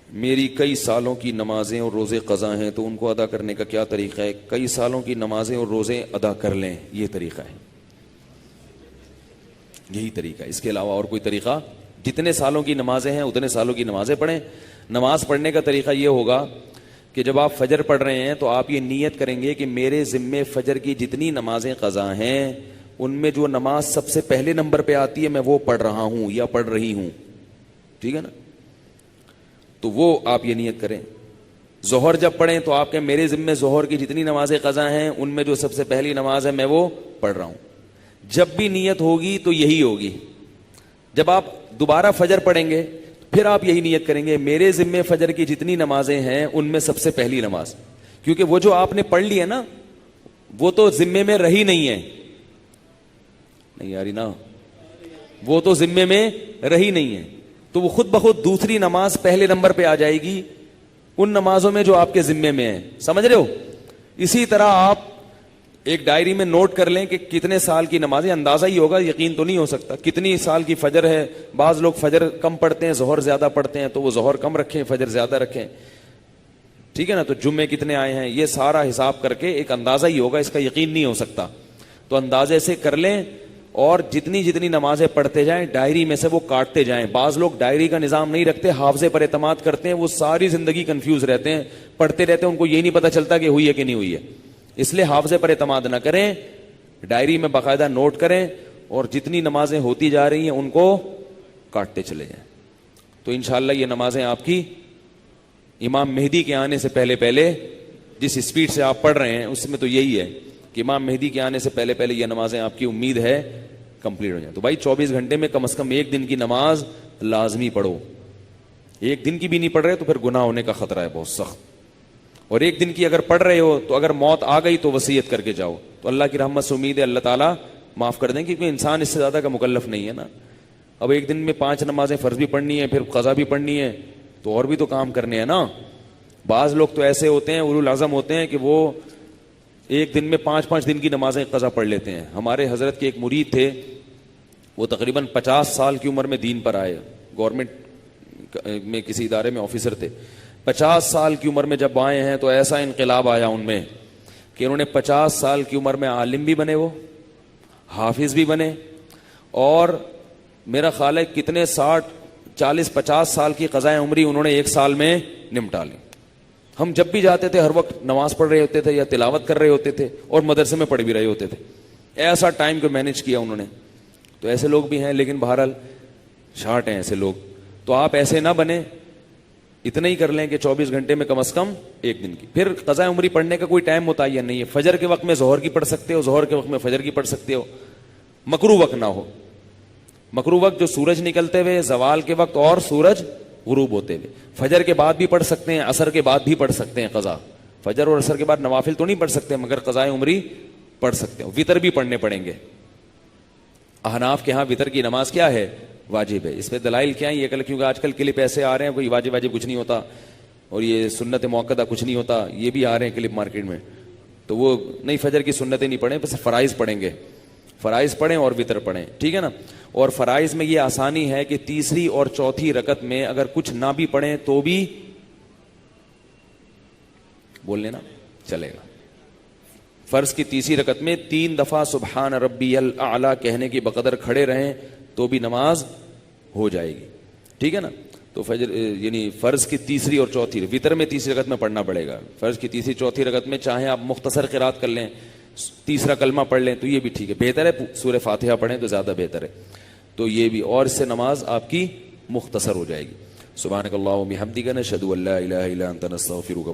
میری کئی سالوں کی نمازیں اور روزے قضا ہیں تو ان کو ادا کرنے کا کیا طریقہ ہے؟ کئی سالوں کی نمازیں اور روزے ادا کر لیں، یہ طریقہ ہے، یہی طریقہ ہے، اس کے علاوہ اور کوئی طریقہ؟ جتنے سالوں کی نمازیں ہیں اتنے سالوں کی نمازیں پڑھیں۔ نماز پڑھنے کا طریقہ یہ ہوگا کہ جب آپ فجر پڑھ رہے ہیں تو آپ یہ نیت کریں گے کہ میرے ذمے فجر کی جتنی نمازیں قضا ہیں ان میں جو نماز سب سے پہلے نمبر پہ آتی ہے میں وہ پڑھ رہا ہوں یا پڑھ رہی ہوں، ٹھیک ہے نا؟ تو وہ آپ یہ نیت کریں۔ ظہر جب پڑھیں تو آپ کے میرے ذمے ظہر کی جتنی نمازیں قضا ہیں ان میں جو سب سے پہلی نماز ہے میں وہ پڑھ رہا ہوں۔ جب بھی نیت ہوگی تو یہی ہوگی۔ جب آپ دوبارہ فجر پڑھیں گے پھر آپ یہی نیت کریں گے میرے ذمے فجر کی جتنی نمازیں ہیں ان میں سب سے پہلی نماز، کیونکہ وہ جو آپ نے پڑھ لی ہے نا وہ تو ذمے میں رہی نہیں ہے، نہیں یاری نا، وہ تو ذمے میں رہی نہیں ہے، تو وہ خود بخود دوسری نماز پہلے نمبر پہ آ جائے گی ان نمازوں میں جو آپ کے ذمے میں ہیں، سمجھ رہے ہو؟ اسی طرح آپ ایک ڈائری میں نوٹ کر لیں کہ کتنے سال کی نمازیں، اندازہ ہی ہوگا، یقین تو نہیں ہو سکتا، کتنی سال کی فجر ہے۔ بعض لوگ فجر کم پڑھتے ہیں ظہر زیادہ پڑھتے ہیں تو وہ ظہر کم رکھیں فجر زیادہ رکھیں، ٹھیک ہے نا؟ تو جمعے کتنے آئے ہیں یہ سارا حساب کر کے ایک اندازہ ہی ہوگا، اس کا یقین نہیں ہو سکتا، تو اندازے سے کر لیں اور جتنی جتنی نمازیں پڑھتے جائیں ڈائری میں سے وہ کاٹتے جائیں۔ بعض لوگ ڈائری کا نظام نہیں رکھتے، حافظے پر اعتماد کرتے ہیں، وہ ساری زندگی کنفیوز رہتے ہیں، پڑھتے رہتے ہیں، ان کو یہ نہیں پتہ چلتا کہ ہوئی ہے کہ نہیں ہوئی ہے۔ اس لیے حافظے پر اعتماد نہ کریں، ڈائری میں باقاعدہ نوٹ کریں اور جتنی نمازیں ہوتی جا رہی ہیں ان کو کاٹتے چلے جائیں، تو انشاءاللہ یہ نمازیں آپ کی امام مہدی کے آنے سے پہلے پہلے، جس اسپیڈ سے آپ پڑھ رہے ہیں اس میں تو یہی ہے کہ امام مہدی کے آنے سے پہلے پہلے یہ نمازیں آپ کی امید ہے کمپلیٹ ہو جائیں۔ تو بھائی 24 گھنٹے میں کم از کم ایک دن کی نماز لازمی پڑھو، ایک دن کی بھی نہیں پڑھ رہے تو پھر گناہ ہونے کا خطرہ ہے بہت سخت، اور ایک دن کی اگر پڑھ رہے ہو تو اگر موت آ گئی تو وصیت کر کے جاؤ، تو اللہ کی رحمت سے امید ہے اللہ تعالیٰ معاف کر دیں، کیونکہ انسان اس سے زیادہ کا مکلف نہیں ہے نا۔ اب ایک دن میں 5 نمازیں فرض بھی پڑھنی ہے، پھر قضا بھی پڑھنی ہے، تو اور بھی تو کام کرنے ہیں نا۔ بعض لوگ تو ایسے ہوتے ہیں اولو العزم ہوتے ہیں کہ وہ ایک دن میں 5 دن کی نمازیں قضا پڑھ لیتے ہیں۔ ہمارے حضرت کے ایک مرید تھے، وہ تقریباً 50 سال کی عمر میں دین پر آئے، گورنمنٹ میں کسی ادارے میں آفیسر تھے۔ 50 سال کی عمر میں جب آئے ہیں تو ایسا انقلاب آیا ان میں کہ انہوں نے 50 سال کی عمر میں عالم بھی بنے، وہ حافظ بھی بنے، اور میرا خیال ہے کتنے 60 40 50 سال کی قضائے عمری انہوں نے ایک سال میں نمٹا لی۔ ہم جب بھی جاتے تھے ہر وقت نماز پڑھ رہے ہوتے تھے یا تلاوت کر رہے ہوتے تھے اور مدرسے میں پڑھ بھی رہے ہوتے تھے، ایسا ٹائم کو مینج کیا انہوں نے۔ تو ایسے لوگ بھی ہیں، لیکن بہرحال شارٹ ہیں ایسے لوگ، تو آپ ایسے نہ بنیں، اتنا ہی کر لیں کہ 24 گھنٹے میں کم از کم ایک دن کی۔ پھر قضاء عمری پڑھنے کا کوئی ٹائم متعین نہیں ہے، فجر کے وقت میں ظہر کی پڑھ سکتے ہو، ظہر کے وقت میں فجر کی پڑھ سکتے ہو، مکروہ وقت نہ ہو۔ مکروہ وقت جو سورج نکلتے ہوئے، زوال کے وقت اور سورج غروب ہوتے ہوئے، فجر کے بعد بھی پڑھ سکتے ہیں، عصر کے بعد بھی پڑھ سکتے ہیں قضا، فجر اور عصر کے بعد نوافل تو نہیں پڑھ سکتے مگر قضاء عمری پڑھ سکتے ہیں، وطر بھی پڑھنے پڑیں گے۔ احناف کے ہاں وطر کی نماز کیا ہے؟ واجب ہے۔ اس پہ دلائل کیا ہے؟ یہ کیونکہ آج کل کلپ ایسے آ رہے ہیں کوئی واجب کچھ نہیں ہوتا اور یہ سنت موقدہ کچھ نہیں ہوتا، یہ بھی آ رہے ہیں کلپ مارکیٹ میں، تو وہ نہیں، فجر کی سنتیں نہیں پڑھیں، بس فرائض پڑھیں گے، فرائض پڑھیں اور وطر پڑھیں، ٹھیک ہے نا؟ اور فرائض میں یہ آسانی ہے کہ تیسری اور چوتھی رکعت میں اگر کچھ نہ بھی پڑھیں تو بھی بول لینا چلے گا۔ فرض کی تیسری رکعت میں 3 دفعہ سبحان ربی الاعلی کہنے کی بقدر کھڑے رہیں تو بھی نماز ہو جائے گی، ٹھیک ہے نا؟ تو فجر یعنی فرض کی تیسری اور چوتھی، وطر میں تیسری رکعت میں پڑھنا پڑے گا، فرض کی تیسری چوتھی رکعت میں چاہیں آپ مختصر قرات کر لیں، تیسرا کلمہ پڑھ لیں تو یہ بھی ٹھیک ہے، بہتر ہے سورہ فاتحہ پڑھیں تو زیادہ بہتر ہے، تو یہ بھی، اور اس سے نماز آپ کی مختصر ہو جائے گی۔ سبحانک اللہم و بحمدک، نشہد ان لا الہ الا انت، نستغفرک۔